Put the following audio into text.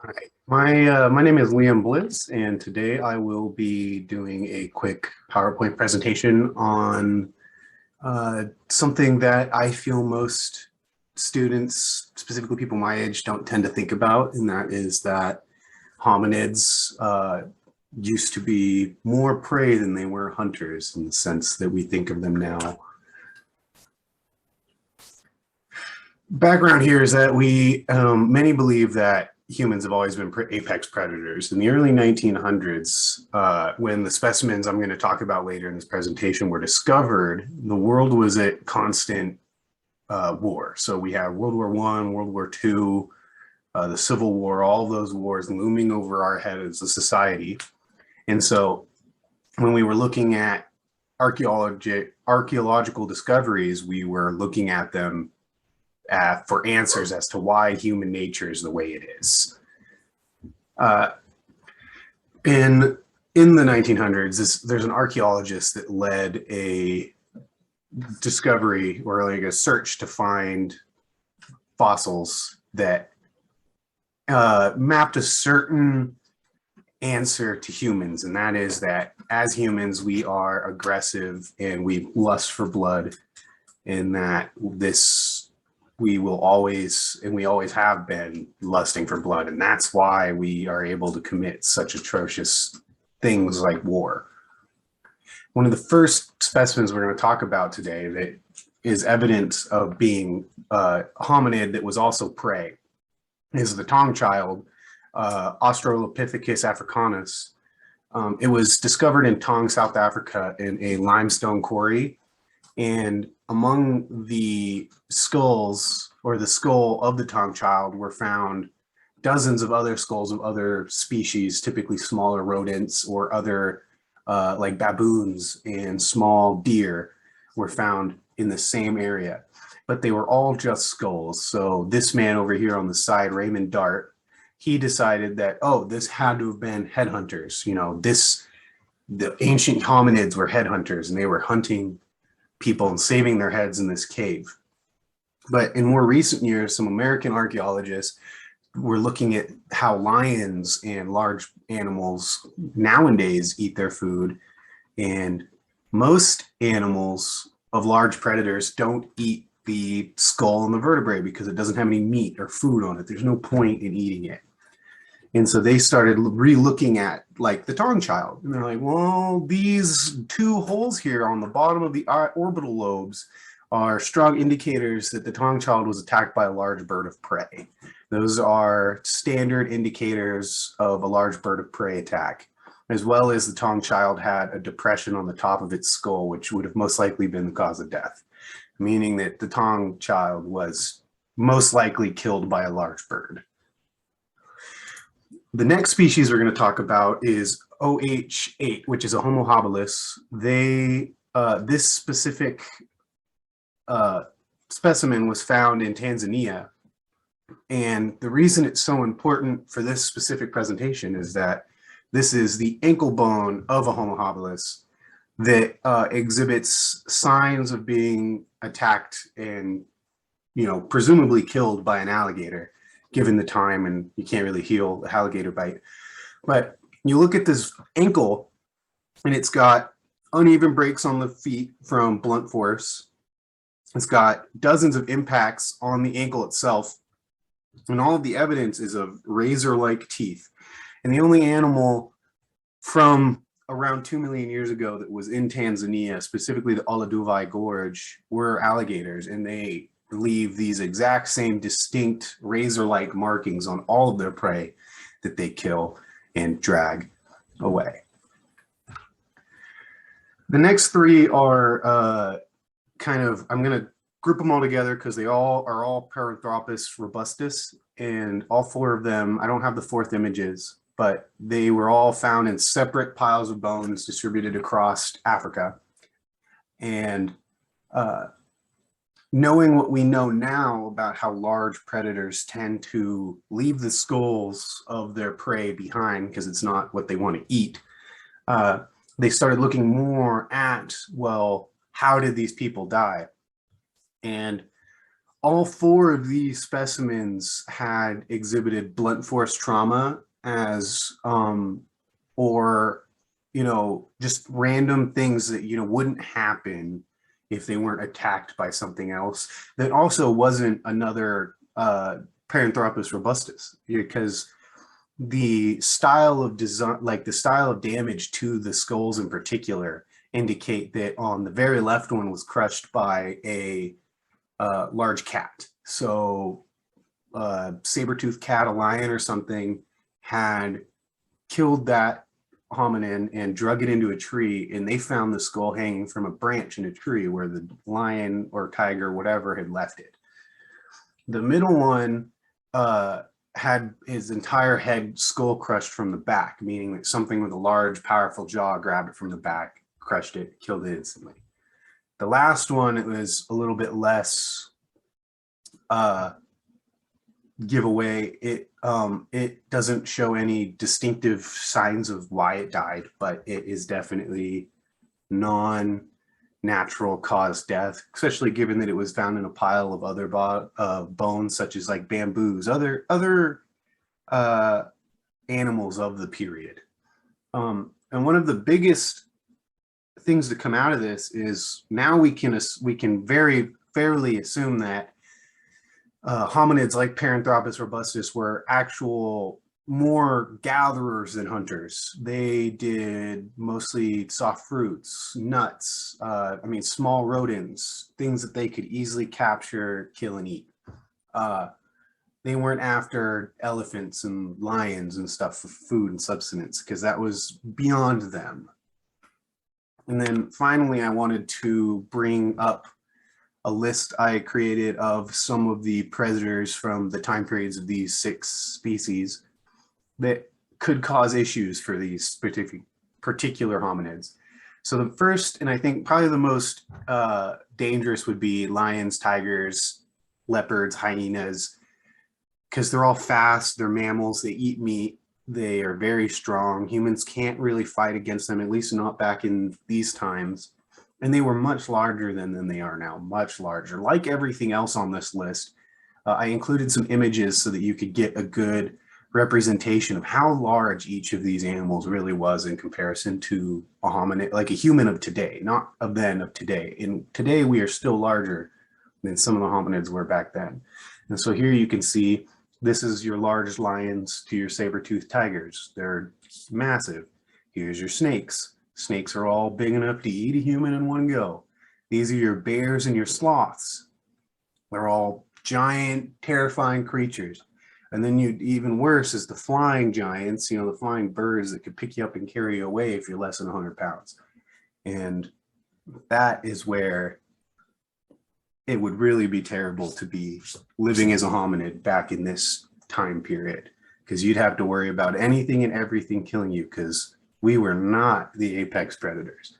Hi, my name is Liam Blitz, and today I will be doing a quick PowerPoint presentation on something that I feel most students, specifically people my age, don't tend to think about, and that is that hominids used to be more prey than they were hunters in the sense that we think of them now. Background here is that many believe that humans have always been apex predators. In the early 1900s, when the specimens I'm going to talk about later in this presentation were discovered, the world was at constant war. So we have World War I, World War II, the Civil War, all of those wars looming over our head as a society. And so when we were looking at archaeological discoveries, we were looking at them for answers as to why human nature is the way it is. Uh, in the 1900s, there's an archaeologist that led a discovery or like a search to find fossils that mapped a certain answer to humans, and that is that as humans we are aggressive and we lust for blood, and that we will always, and we always have been lusting for blood. And that's why we are able to commit such atrocious things like war. One of the first specimens we're going to talk about today that is evidence of being a hominid that was also prey is the Tong child, Australopithecus africanus. It was discovered in Tong, South Africa in a limestone quarry. And among the skulls, or the skull of the Tong child, were found dozens of other skulls of other species, typically smaller rodents or other like baboons and small deer were found in the same area, but they were all just skulls. So this man over here on the side, Raymond Dart, he decided that, oh, this had to have been headhunters. You know, the ancient hominids were headhunters and they were hunting people and saving their heads in this cave. But in more recent years, some American archaeologists were looking at how lions and large animals nowadays eat their food. And most animals of large predators don't eat the skull and the vertebrae because it doesn't have any meat or food on it. There's no point in eating it. And so they started re-looking at like the Tong child. And they're like, well, these two holes here on the bottom of the orbital lobes are strong indicators that the Tong child was attacked by a large bird of prey. Those are standard indicators of a large bird of prey attack, as well as the Tong child had a depression on the top of its skull, which would have most likely been the cause of death, meaning that the Tong child was most likely killed by a large bird. The next species we're going to talk about is OH8, which is a Homo habilis. This specific specimen was found in Tanzania. And the reason it's so important for this specific presentation is that this is the ankle bone of a Homo habilis that exhibits signs of being attacked and, presumably killed by an alligator, given the time, and you can't really heal the alligator bite. But you look at this ankle and it's got uneven breaks on the feet from blunt force. It's got dozens of impacts on the ankle itself. And all of the evidence is of razor-like teeth. And the only animal from around 2 million years ago that was in Tanzania, specifically the Olduvai Gorge, were alligators, and they leave these exact same distinct razor-like markings on all of their prey that they kill and drag away. The next three are I'm going to group them all together because they are all Paranthropus robustus, and all four of them, I don't have the fourth images, but they were all found in separate piles of bones distributed across Africa. And knowing what we know now about how large predators tend to leave the skulls of their prey behind because it's not what they want to eat, they started looking more at, well, how did these people die? And all four of these specimens had exhibited blunt force trauma as or just random things that wouldn't happen if they weren't attacked by something else that also wasn't another Paranthropus robustus, because the style of design, like the style of damage to the skulls in particular, indicate that on the very left one was crushed by a large cat. So saber-toothed cat, a lion or something, had killed that hominin and drug it into a tree, and they found the skull hanging from a branch in a tree where the lion or tiger, whatever, had left it. The middle one had his entire head skull crushed from the back, meaning that something with a large, powerful jaw grabbed it from the back, crushed it, killed it instantly. The last one, it was a little bit less giveaway. It doesn't show any distinctive signs of why it died, but it is definitely non-natural cause death, especially given that it was found in a pile of other bones, such as like bamboos, other animals of the period. And one of the biggest things to come out of this is now we can very fairly assume that hominids like Paranthropus robustus were actual more gatherers than hunters. They did mostly soft fruits, nuts, small rodents, things that they could easily capture, kill, and eat. They weren't after elephants and lions and stuff for food and subsistence, because that was beyond them. And then finally, I wanted to bring up a list I created of some of the predators from the time periods of these 6 species that could cause issues for these particular hominids. So the first, and I think probably the most dangerous, would be lions, tigers, leopards, hyenas, because they're all fast, they're mammals, they eat meat, they are very strong. Humans can't really fight against them, at least not back in these times. And they were much larger than they are now, much larger. Like everything else on this list, I included some images so that you could get a good representation of how large each of these animals really was in comparison to a hominid, like a human of today, not of then, of today. And today we are still larger than some of the hominids were back then. And so here you can see, this is your large lions to your saber-toothed tigers. They're massive. Here's your snakes. Snakes are all big enough to eat a human in one go. These are your bears and your sloths. They're all giant, terrifying creatures. And then even worse is the flying giants, the flying birds that could pick you up and carry you away if you're less than 100 pounds. And that is where it would really be terrible to be living as a hominid back in this time period, because you'd have to worry about anything and everything killing you, because we were not the apex predators.